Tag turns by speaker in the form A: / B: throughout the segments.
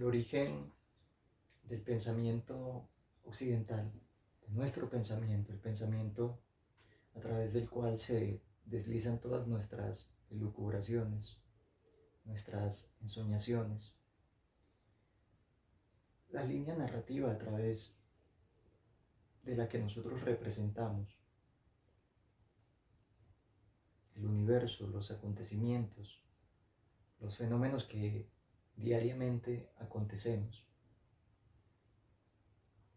A: el origen del pensamiento occidental, de nuestro pensamiento, el pensamiento a través del cual se deslizan todas nuestras elucubraciones, nuestras ensoñaciones, la línea narrativa a través de la que nosotros representamos el universo, los acontecimientos, los fenómenos que diariamente acontecemos,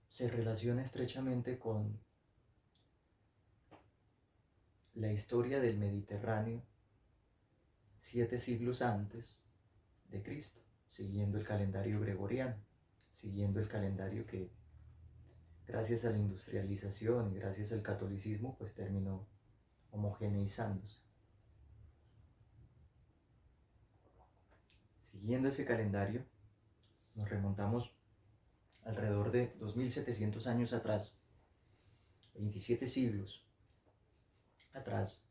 A: se relaciona estrechamente con la historia del Mediterráneo 7 siglos antes de Cristo, siguiendo el calendario gregoriano, siguiendo el calendario que gracias a la industrialización y gracias al catolicismo pues terminó homogeneizándose. Siguiendo ese calendario nos remontamos alrededor de 2700 años atrás, 27 siglos atrás,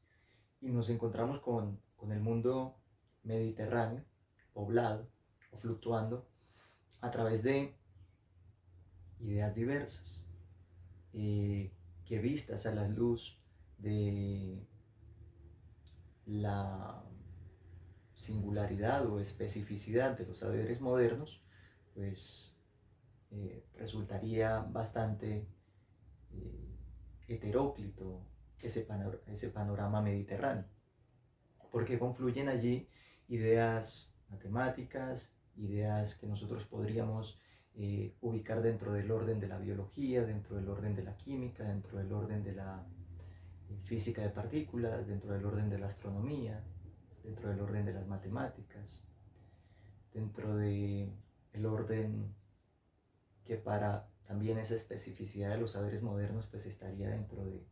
A: y nos encontramos con el mundo mediterráneo, poblado o fluctuando a través de ideas diversas, que vistas a la luz de la singularidad o especificidad de los saberes modernos, pues resultaría bastante heteróclito ese panorama mediterráneo, porque confluyen allí ideas matemáticas, ideas que nosotros podríamos ubicar dentro del orden de la biología, dentro del orden de la química, dentro del orden de la física de partículas, dentro del orden de la astronomía, dentro del orden de las matemáticas, dentro del orden que para también esa especificidad de los saberes modernos pues estaría dentro de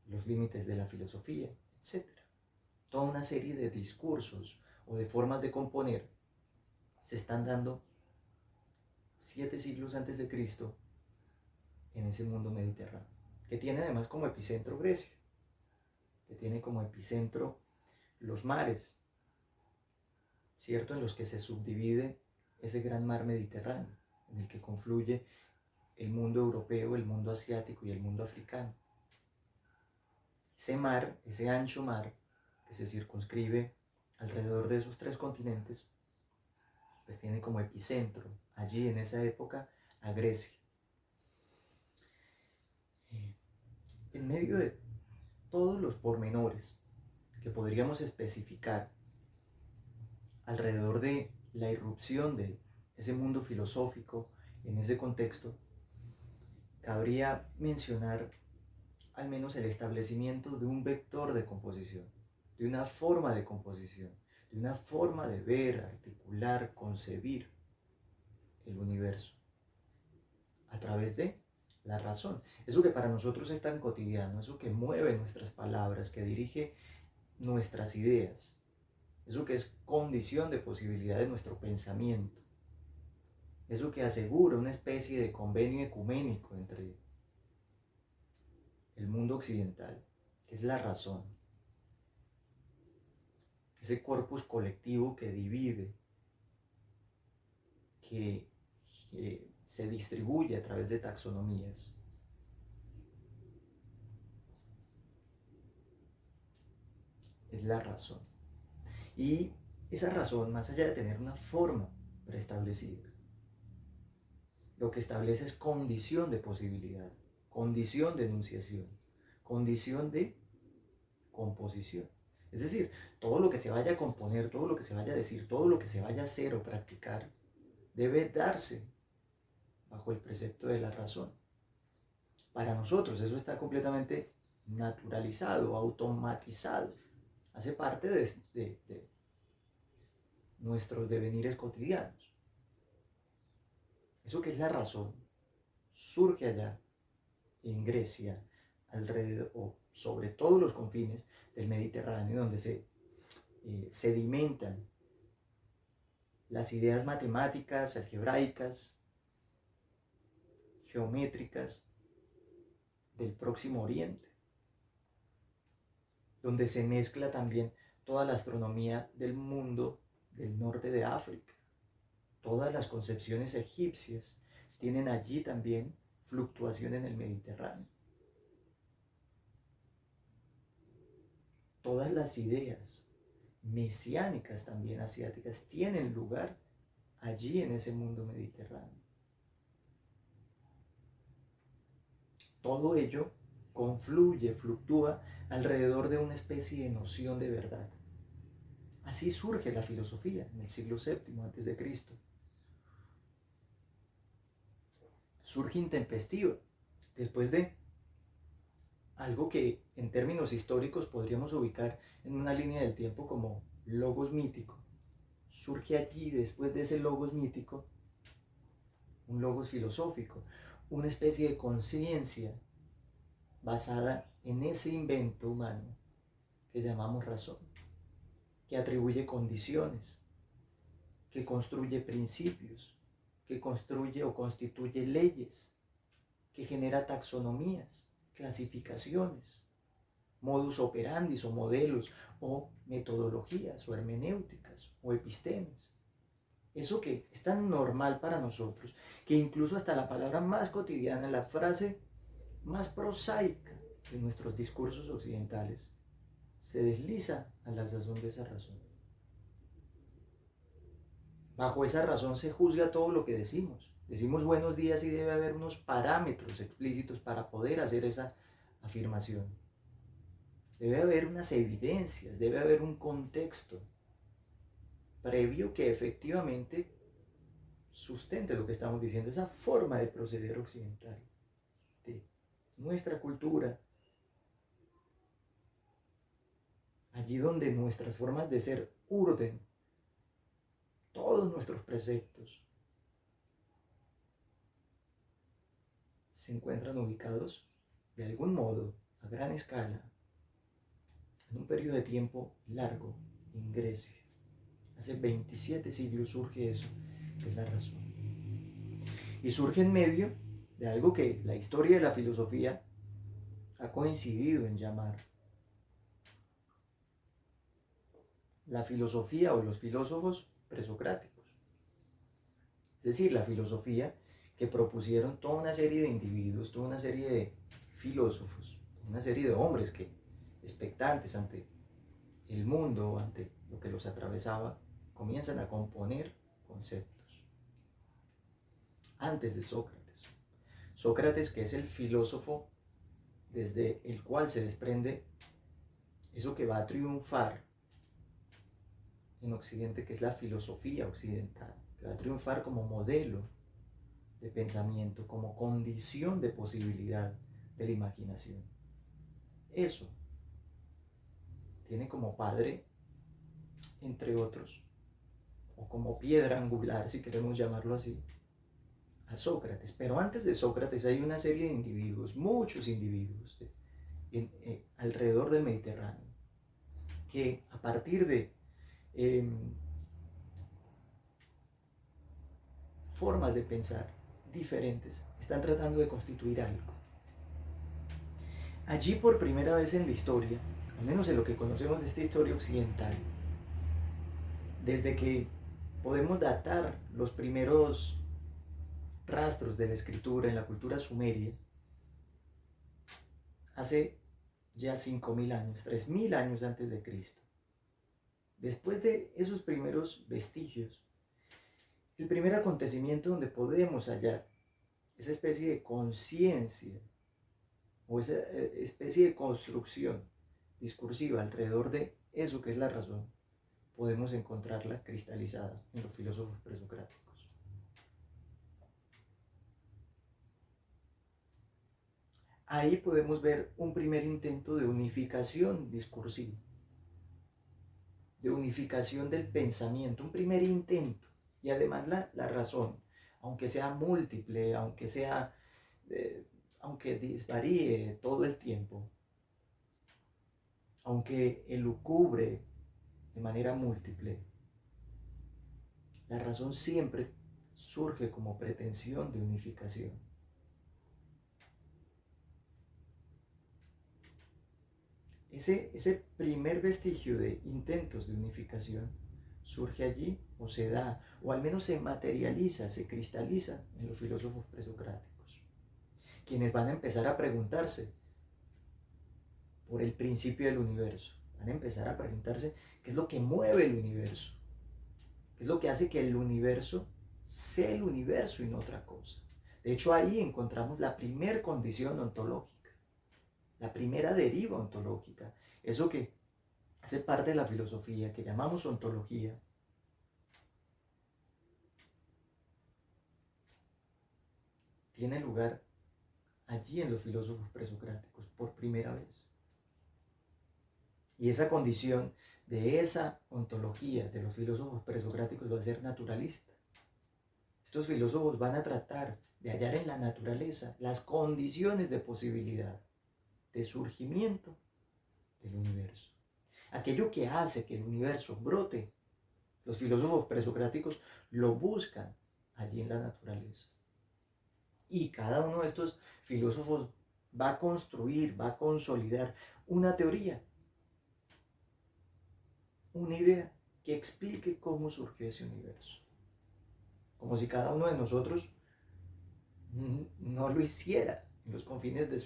A: los límites de la filosofía, etc. Toda una serie de discursos o de formas de componer se están dando 7 siglos antes de Cristo en ese mundo mediterráneo, que tiene además como epicentro Grecia, que tiene como epicentro los mares, ¿cierto? En los que se subdivide ese gran mar Mediterráneo, en el que confluye el mundo europeo, el mundo asiático y el mundo africano. Ese mar, ese ancho mar que se circunscribe alrededor de esos 3 continentes, pues tiene como epicentro allí en esa época a Grecia. En medio de todos los pormenores que podríamos especificar alrededor de la irrupción de ese mundo filosófico en ese contexto, cabría mencionar al menos el establecimiento de un vector de composición, de una forma de composición, de una forma de ver, articular, concebir el universo a través de la razón. Eso que para nosotros es tan cotidiano, eso que mueve nuestras palabras, que dirige nuestras ideas, eso que es condición de posibilidad de nuestro pensamiento, eso que asegura una especie de convenio ecuménico entre el mundo occidental, que es la razón, ese corpus colectivo que divide, que se distribuye a través de taxonomías. Es la razón. Y esa razón, más allá de tener una forma preestablecida, lo que establece es condición de posibilidad, condición de enunciación, condición de composición. Es decir, todo lo que se vaya a componer, todo lo que se vaya a decir, todo lo que se vaya a hacer o practicar, debe darse bajo el precepto de la razón. Para nosotros eso está completamente naturalizado, automatizado, hace parte de nuestros devenires cotidianos. Eso que es la razón surge allá en Grecia, alrededor o sobre todos los confines del Mediterráneo, donde se sedimentan las ideas matemáticas, algebraicas, geométricas del Próximo Oriente, donde se mezcla también toda la astronomía del mundo del norte de África, Todas las concepciones egipcias tienen allí también fluctuación en el Mediterráneo. Todas las ideas mesiánicas también asiáticas tienen lugar allí en ese mundo mediterráneo. Todo ello confluye, fluctúa alrededor de una especie de noción de verdad. Así surge la filosofía en el siglo VII a.C. Surge intempestiva, después de algo que en términos históricos podríamos ubicar en una línea del tiempo como logos mítico. Surge allí, después de ese logos mítico, un logos filosófico, una especie de conciencia basada en ese invento humano que llamamos razón, que atribuye condiciones, que construye principios, que construye o constituye leyes, que genera taxonomías, clasificaciones, modus operandi o modelos o metodologías o hermenéuticas o epistemes. Eso que es tan normal para nosotros, que incluso hasta la palabra más cotidiana, la frase más prosaica de nuestros discursos occidentales, se desliza a la sazón de esa razón. Bajo esa razón se juzga todo lo que decimos. Decimos buenos días y debe haber unos parámetros explícitos para poder hacer esa afirmación. Debe haber unas evidencias, debe haber un contexto previo que efectivamente sustente lo que estamos diciendo, esa forma de proceder occidental, de nuestra cultura, allí donde nuestras formas de ser urden todos nuestros preceptos, se encuentran ubicados de algún modo, a gran escala, en un periodo de tiempo largo en Grecia. Hace 27 siglos surge eso, que es la razón. Y surge en medio de algo que la historia de la filosofía ha coincidido en llamar la filosofía o los filósofos presocráticos. Es decir, la filosofía que propusieron toda una serie de individuos, toda una serie de filósofos, una serie de hombres que, expectantes ante el mundo, ante lo que los atravesaba, comienzan a componer conceptos. Antes de Sócrates. Sócrates, que es el filósofo desde el cual se desprende eso que va a triunfar en Occidente, que es la filosofía occidental, que va a triunfar como modelo de pensamiento, como condición de posibilidad de la imaginación. Eso tiene como padre, entre otros, o como piedra angular, si queremos llamarlo así, a Sócrates. Pero antes de Sócrates hay una serie de individuos, muchos individuos, alrededor del Mediterráneo, que a partir de formas de pensar diferentes, están tratando de constituir algo. Allí por primera vez en la historia, al menos en lo que conocemos de esta historia occidental, desde que podemos datar los primeros rastros de la escritura en la cultura sumeria, hace ya 5.000 años, 3.000 años antes de Cristo. Después de esos primeros vestigios, el primer acontecimiento donde podemos hallar esa especie de conciencia o esa especie de construcción discursiva alrededor de eso que es la razón, podemos encontrarla cristalizada en los filósofos presocráticos. Ahí podemos ver un primer intento de unificación discursiva, de unificación del pensamiento, un primer intento. Y además la razón, aunque sea múltiple, aunque disvaríe todo el tiempo, aunque elucubre de manera múltiple, la razón siempre surge como pretensión de unificación. Ese primer vestigio de intentos de unificación surge allí o se da, o al menos se materializa, se cristaliza en los filósofos presocráticos, quienes van a empezar a preguntarse por el principio del universo, van a empezar a preguntarse qué es lo que mueve el universo, qué es lo que hace que el universo sea el universo y no otra cosa. De hecho, ahí encontramos la primera condición ontológica, la primera deriva ontológica, eso que hace parte de la filosofía, que llamamos ontología, tiene lugar allí en los filósofos presocráticos por primera vez. Y esa condición de esa ontología de los filósofos presocráticos va a ser naturalista. Estos filósofos van a tratar de hallar en la naturaleza las condiciones de posibilidad, de surgimiento del universo. Aquello que hace que el universo brote, los filósofos presocráticos lo buscan allí en la naturaleza. Y cada uno de estos filósofos va a construir, va a consolidar una teoría, una idea que explique cómo surgió ese universo. Como si cada uno de nosotros no lo hiciera en los confines de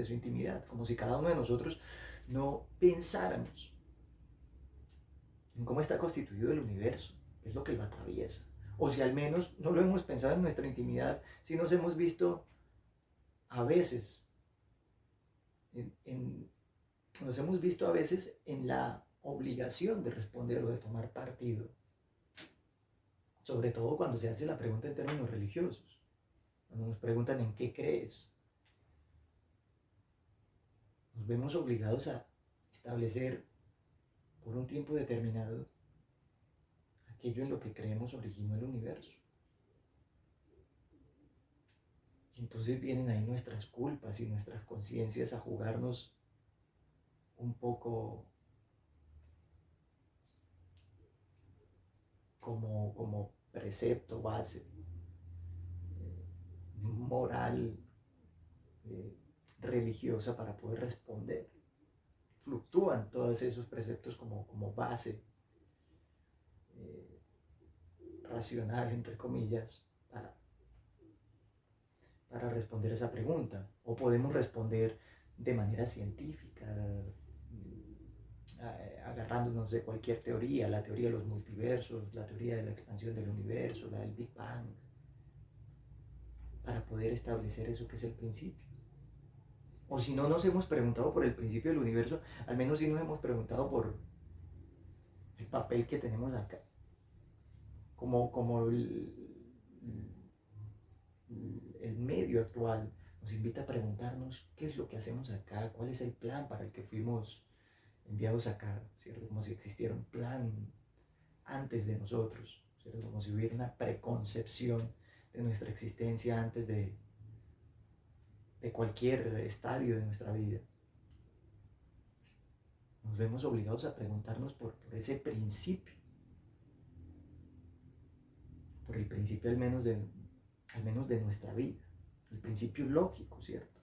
A: su intimidad, como si cada uno de nosotros no pensáramos en cómo está constituido el universo, qué es lo que lo atraviesa, o si al menos no lo hemos pensado en nuestra intimidad, si nos hemos visto a veces nos hemos visto a veces en la obligación de responder o de tomar partido, sobre todo cuando se hace la pregunta en términos religiosos, cuando nos preguntan en qué crees. Nos vemos obligados a establecer por un tiempo determinado aquello en lo que creemos originó el universo. Y entonces vienen ahí nuestras culpas y nuestras conciencias a jugarnos un poco como precepto, base, moral, religiosa para poder responder. Fluctúan todos esos preceptos como base racional, entre comillas, para responder esa pregunta. O podemos responder de manera científica, agarrándonos de cualquier teoría, la teoría de los multiversos, la teoría de la expansión del universo, la del Big Bang, para poder establecer eso que es el principio. O si no nos hemos preguntado por el principio del universo, al menos si nos hemos preguntado por el papel que tenemos acá, como el medio actual nos invita a preguntarnos qué es lo que hacemos acá, cuál es el plan para el que fuimos enviados acá, ¿cierto? Como si existiera un plan antes de nosotros, ¿cierto? Como si hubiera una preconcepción de nuestra existencia antes de cualquier estadio de nuestra vida. Nos vemos obligados a preguntarnos por ese principio, por el principio al menos de nuestra vida, el principio lógico, ¿cierto?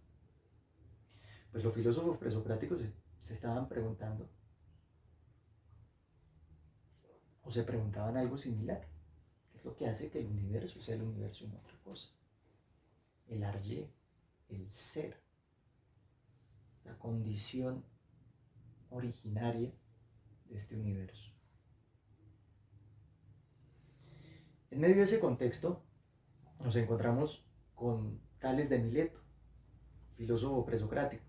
A: Pues los filósofos presocráticos se estaban preguntando, o se preguntaban algo similar, ¿qué es lo que hace que el universo sea el universo y no otra cosa? El arjé, el ser, la condición originaria de este universo. En medio de ese contexto nos encontramos con Tales de Mileto, filósofo presocrático,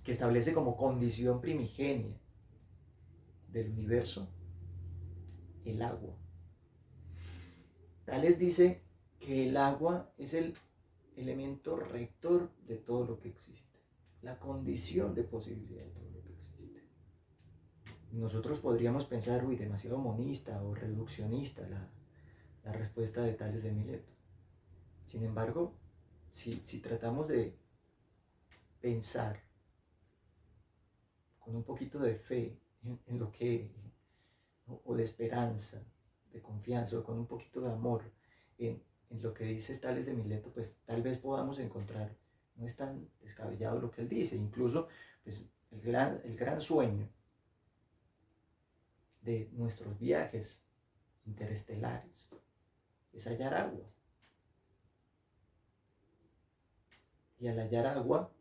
A: que establece como condición primigenia del universo el agua. Tales dice que el agua es el elemento rector de todo lo que existe, la condición de posibilidad de todo lo que existe. Nosotros podríamos pensar, demasiado monista o reduccionista la respuesta de Tales de Mileto. Sin embargo, si tratamos de pensar con un poquito de fe en lo que, o de esperanza, de confianza, o con un poquito de amor en lo que dice Tales de Mileto, pues tal vez podamos encontrar, no es tan descabellado lo que él dice, incluso pues, el gran sueño de nuestros viajes interestelares es hallar agua. Y al hallar agua,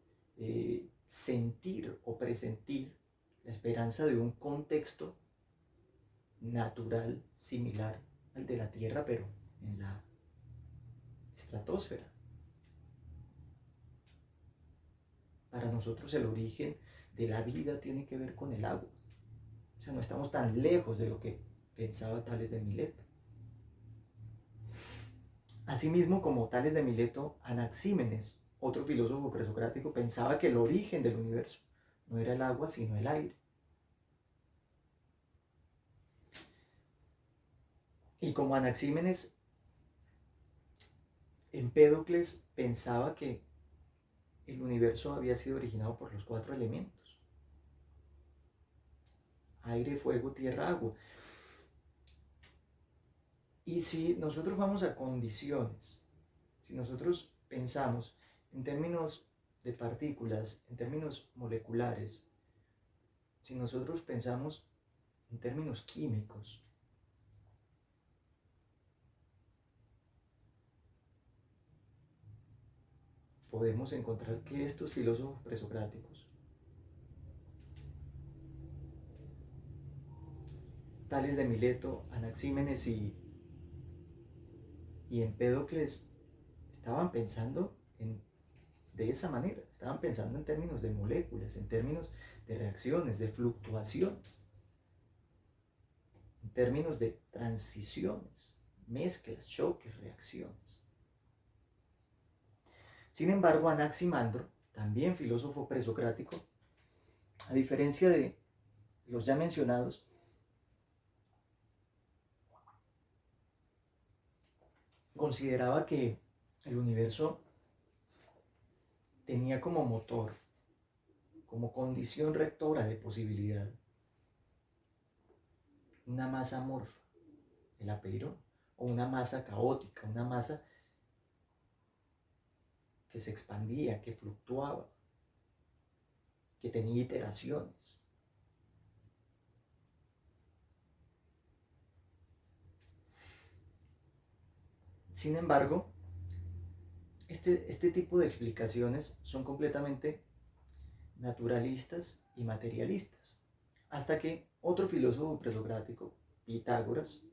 A: sentir o presentir la esperanza de un contexto natural similar al de la Tierra, pero en la estratosfera. Para nosotros el origen de la vida tiene que ver con el agua. O sea, no estamos tan lejos de lo que pensaba Tales de Mileto. Asimismo, como Tales de Mileto, Anaxímenes, otro filósofo presocrático, pensaba que el origen del universo no era el agua, sino el aire. Y como Anaxímenes, Empédocles pensaba que el universo había sido originado por los 4 elementos: aire, fuego, tierra, agua. Y si nosotros vamos a condiciones, si nosotros pensamos en términos de partículas, en términos moleculares, si nosotros pensamos en términos químicos, podemos encontrar que estos filósofos presocráticos, Tales de Mileto, Anaxímenes y Empédocles, estaban pensando de esa manera, estaban pensando en términos de moléculas, en términos de reacciones, de fluctuaciones, en términos de transiciones, mezclas, choques, reacciones. Sin embargo, Anaximandro, también filósofo presocrático, a diferencia de los ya mencionados, consideraba que el universo tenía como motor, como condición rectora de posibilidad, una masa amorfa, el apeirón, o una masa caótica, una masa que se expandía, que fluctuaba, que tenía iteraciones. Sin embargo, este tipo de explicaciones son completamente naturalistas y materialistas, hasta que otro filósofo presocrático, Pitágoras,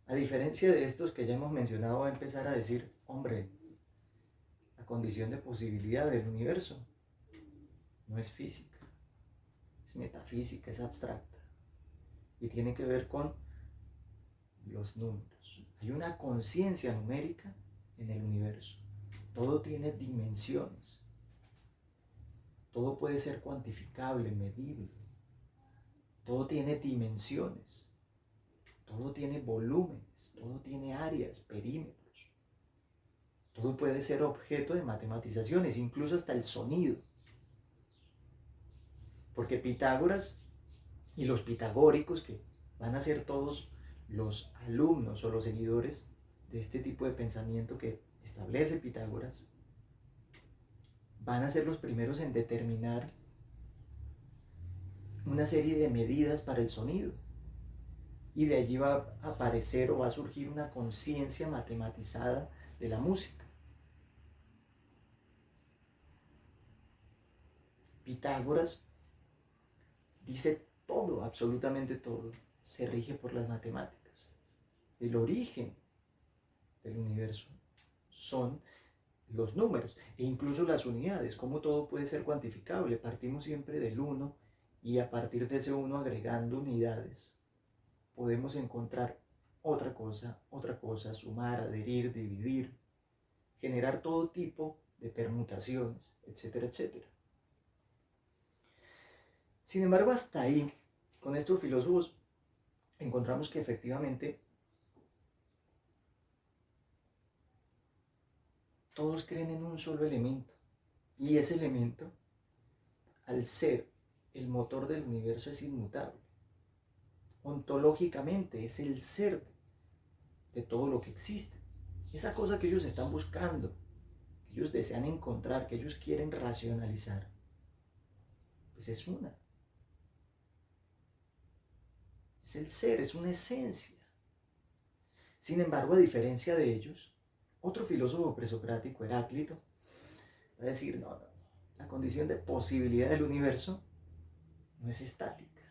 A: a diferencia de estos que ya hemos mencionado, va a empezar a decir: hombre, la condición de posibilidad del universo no es física, es metafísica, es abstracta, y tiene que ver con los números. Hay una conciencia numérica en el universo. Todo tiene dimensiones. Todo puede ser cuantificable, medible. Todo tiene dimensiones. Todo tiene volúmenes. Todo tiene áreas, perímetros. Todo puede ser objeto de matematizaciones, incluso hasta el sonido. Porque Pitágoras y los pitagóricos, que van a ser todos los alumnos o los seguidores de este tipo de pensamiento que establece Pitágoras, van a ser los primeros en determinar una serie de medidas para el sonido. Y de allí va a aparecer o va a surgir una conciencia matematizada de la música. Pitágoras dice todo, absolutamente todo, se rige por las matemáticas. El origen del universo son los números e incluso las unidades, cómo todo puede ser cuantificable. Partimos siempre del 1 y a partir de ese 1, agregando unidades, podemos encontrar otra cosa, sumar, adherir, dividir, generar todo tipo de permutaciones, etcétera, etcétera. Sin embargo, hasta ahí, con estos filósofos, encontramos que efectivamente todos creen en un solo elemento, y ese elemento, al ser el motor del universo, es inmutable. Ontológicamente es el ser de todo lo que existe. Esa cosa que ellos están buscando, que ellos desean encontrar, que ellos quieren racionalizar, pues es una. Es es el ser, es una esencia. Sin embargo, a diferencia de ellos, otro filósofo presocrático, Heráclito, va a decir, no, la condición de posibilidad del universo no es estática,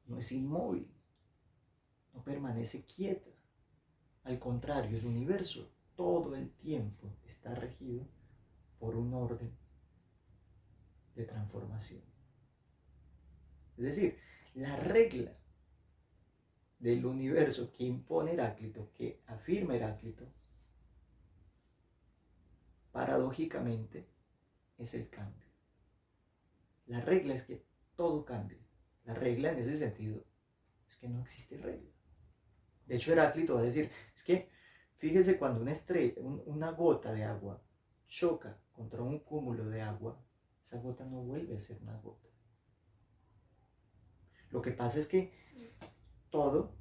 A: no es inmóvil, no permanece quieta. Al contrario, el universo todo el tiempo está regido por un orden de transformación. Es decir, la regla del universo que impone Heráclito, que afirma Heráclito, paradójicamente es el cambio. La regla es que todo cambie. La regla en ese sentido es que no existe regla. De hecho, Heráclito va a decir, es que fíjese cuando una gota de agua choca contra un cúmulo de agua, esa gota no vuelve a ser una gota. Lo que pasa es que todo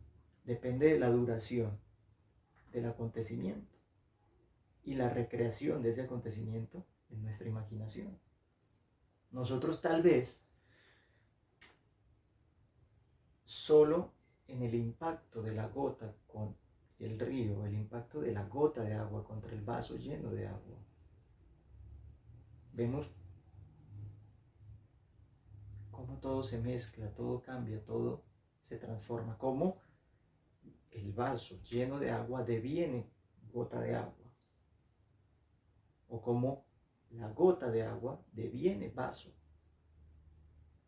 A: depende de la duración del acontecimiento y la recreación de ese acontecimiento en nuestra imaginación. Nosotros tal vez solo en el impacto de la gota con el río, el impacto de la gota de agua contra el vaso lleno de agua, vemos cómo todo se mezcla, todo cambia, todo se transforma, cómo el vaso lleno de agua deviene gota de agua, o cómo la gota de agua deviene vaso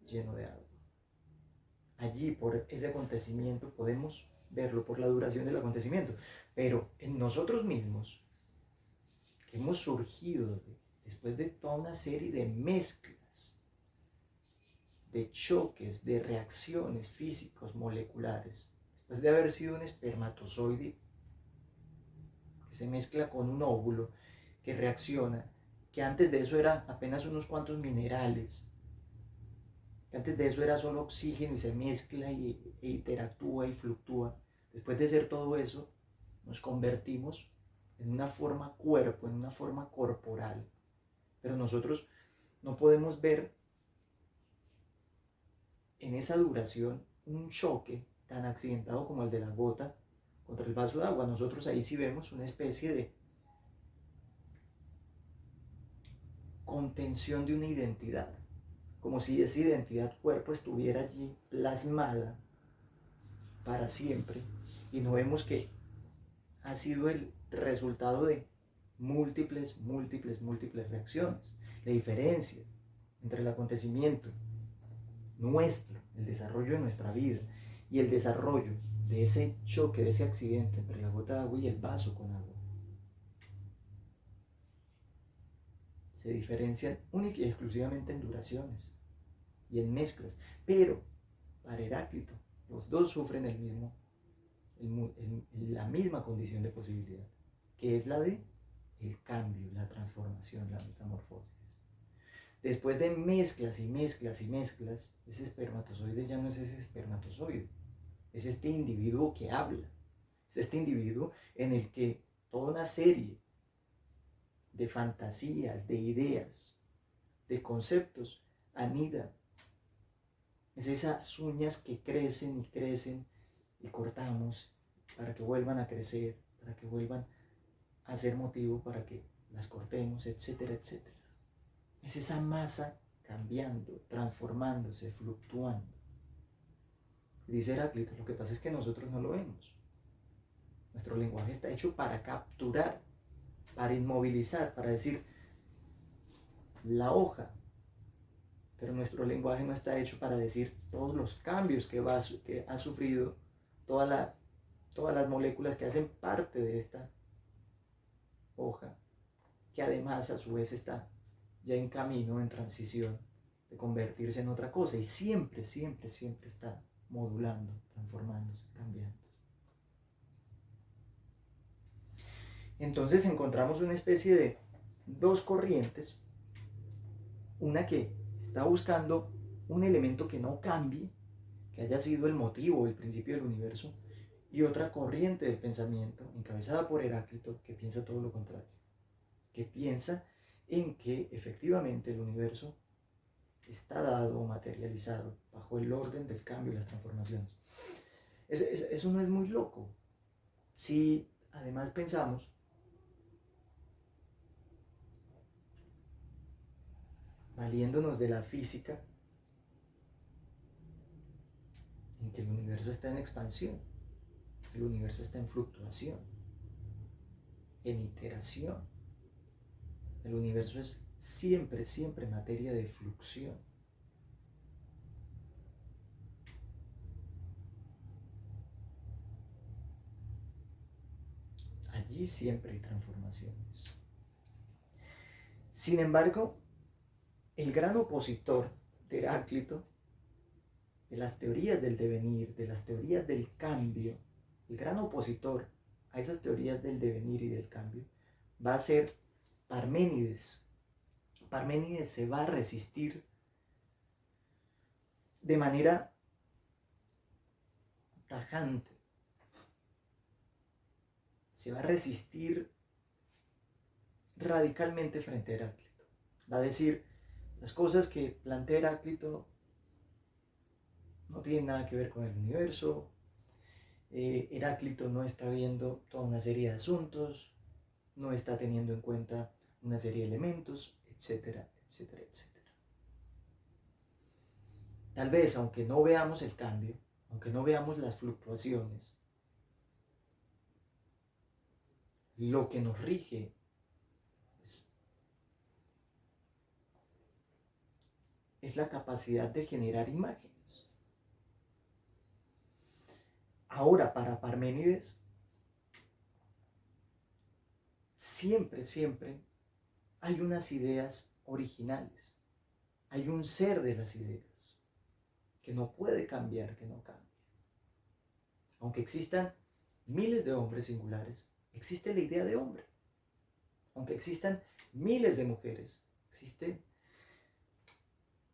A: lleno de agua. Allí, por ese acontecimiento, podemos verlo, por la duración del acontecimiento. Pero en nosotros mismos, que hemos surgido después de toda una serie de mezclas, de choques, de reacciones físicos, moleculares, después de haber sido un espermatozoide que se mezcla con un óvulo, que reacciona, que antes de eso era apenas unos cuantos minerales, que antes de eso era solo oxígeno y se mezcla e interactúa y fluctúa. Después de ser todo eso, nos convertimos en una forma cuerpo, en una forma corporal. Pero nosotros no podemos ver en esa duración un choque tan accidentado como el de la gota contra el vaso de agua. Nosotros ahí sí vemos una especie de contención de una identidad, como si esa identidad cuerpo estuviera allí plasmada para siempre, y no vemos que ha sido el resultado de múltiples reacciones. La diferencia entre el acontecimiento nuestro, el desarrollo de nuestra vida, y el desarrollo de ese choque, de ese accidente entre la gota de agua y el vaso con agua, se diferencian única y exclusivamente en duraciones y en mezclas. Pero para Heráclito, los dos sufren la misma condición de posibilidad, que es la de el cambio, la transformación, la metamorfosis. Después de mezclas y mezclas y mezclas, ese espermatozoide ya no es ese espermatozoide, es este individuo que habla, es este individuo en el que toda una serie de fantasías, de ideas, de conceptos anidan. Es esas uñas que crecen y crecen y cortamos para que vuelvan a crecer, para que vuelvan a ser motivo para que las cortemos, etcétera, etcétera. Es esa masa cambiando, transformándose, fluctuando. Dice Heráclito, lo que pasa es que nosotros no lo vemos. Nuestro lenguaje está hecho para capturar, para inmovilizar, para decir la hoja. Pero nuestro lenguaje no está hecho para decir todos los cambios que ha sufrido todas las moléculas que hacen parte de esta hoja, que además a su vez está ya en camino, en transición de convertirse en otra cosa, y siempre está modulando, transformándose, cambiando. Entonces encontramos una especie de dos corrientes, una que está buscando un elemento que no cambie, que haya sido el motivo, el principio del universo, y otra corriente del pensamiento, encabezada por Heráclito, que piensa todo lo contrario, que piensa en que efectivamente el universo está dado o materializado bajo el orden del cambio y las transformaciones. Eso no es muy loco. Si además pensamos valiéndonos de la física, en que el universo está en expansión, el universo está en fluctuación, en iteración. El universo es siempre, siempre materia de fluxión. Allí siempre hay transformaciones. Sin embargo, el gran opositor de Heráclito, de las teorías del devenir, de las teorías del cambio, el gran opositor a esas teorías del devenir y del cambio, va a ser Parménides. Parménides se va a resistir de manera tajante. Se va a resistir radicalmente frente a Heráclito. Va a decir, las cosas que plantea Heráclito no tienen nada que ver con el universo. Heráclito no está viendo toda una serie de asuntos, no está teniendo en cuenta una serie de elementos, etcétera, etcétera, etcétera. Tal vez, aunque no veamos el cambio, aunque no veamos las fluctuaciones, lo que nos rige es la capacidad de generar imágenes. Ahora, para Parménides, siempre, siempre hay unas ideas originales. Hay un ser de las ideas que no puede cambiar, que no cambia. Aunque existan miles de hombres singulares, existe la idea de hombre. Aunque existan miles de mujeres, existe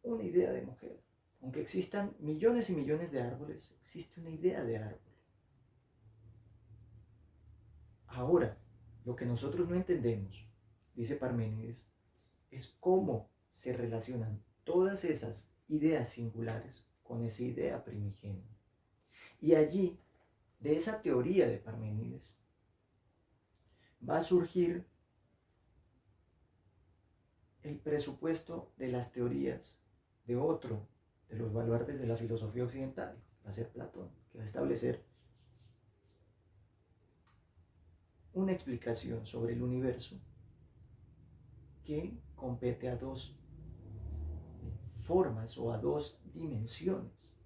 A: una idea de mujer. Aunque existan millones y millones de árboles, existe una idea de árbol. Ahora, lo que nosotros no entendemos, dice Parménides, es cómo se relacionan todas esas ideas singulares con esa idea primigenia. Y allí, de esa teoría de Parménides, va a surgir el presupuesto de las teorías de otro de los baluartes de la filosofía occidental, va a ser Platón, que va a establecer una explicación sobre el universo que compete a dos formas o a dos dimensiones.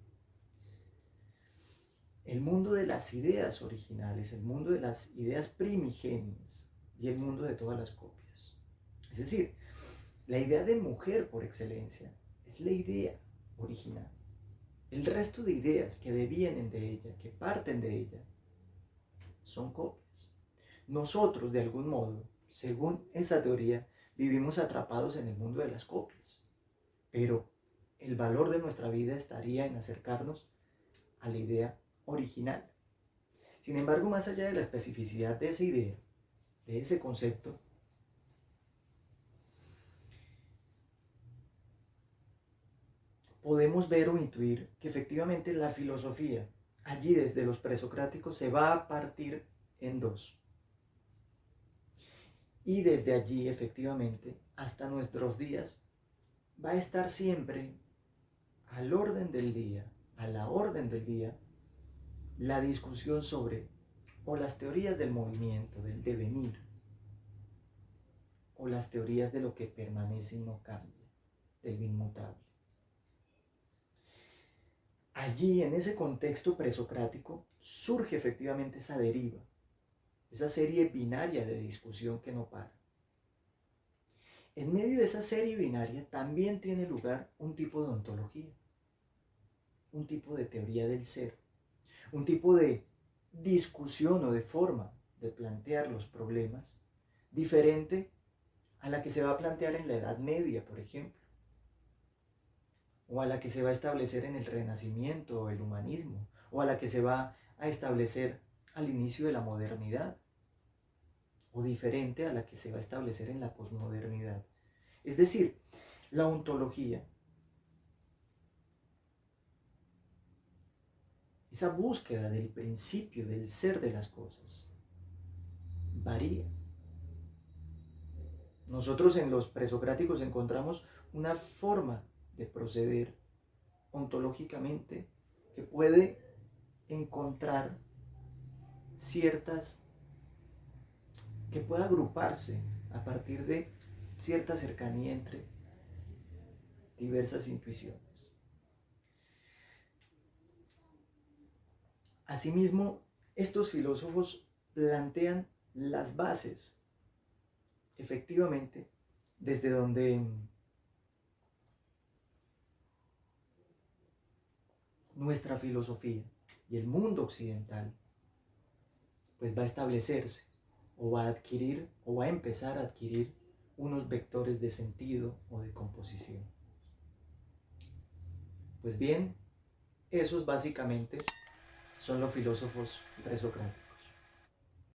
A: El mundo de las ideas originales, el mundo de las ideas primigenias y el mundo de todas las copias. Es decir, la idea de mujer por excelencia es la idea original. El resto de ideas que devienen de ella, que parten de ella, son copias. Nosotros, de algún modo, según esa teoría, vivimos atrapados en el mundo de las copias. Pero el valor de nuestra vida estaría en acercarnos a la idea original. Sin embargo, más allá de la especificidad de esa idea, de ese concepto, podemos ver o intuir que efectivamente la filosofía, allí desde los presocráticos, se va a partir en dos. Y desde allí, efectivamente, hasta nuestros días, va a estar siempre al orden del día, a la orden del día, la discusión sobre o las teorías del movimiento, del devenir, o las teorías de lo que permanece y no cambia, del inmutable. Allí, en ese contexto presocrático, surge efectivamente esa deriva, esa serie binaria de discusión que no para. En medio de esa serie binaria también tiene lugar un tipo de ontología, un tipo de teoría del ser, un tipo de discusión o de forma de plantear los problemas diferente a la que se va a plantear en la Edad Media, por ejemplo, o a la que se va a establecer en el Renacimiento o el humanismo, o a la que se va a establecer al inicio de la modernidad, o diferente a la que se va a establecer en la posmodernidad. Es decir, la ontología esa búsqueda del principio, del ser de las cosas, varía. Nosotros en los presocráticos encontramos una forma de proceder ontológicamente que puede encontrar ciertas, que pueda agruparse a partir de cierta cercanía entre diversas intuiciones. Asimismo, estos filósofos plantean las bases, efectivamente, desde donde nuestra filosofía y el mundo occidental pues va a establecerse o va a adquirir o va a empezar a adquirir unos vectores de sentido o de composición. Pues bien, esos básicamente son los filósofos presocráticos.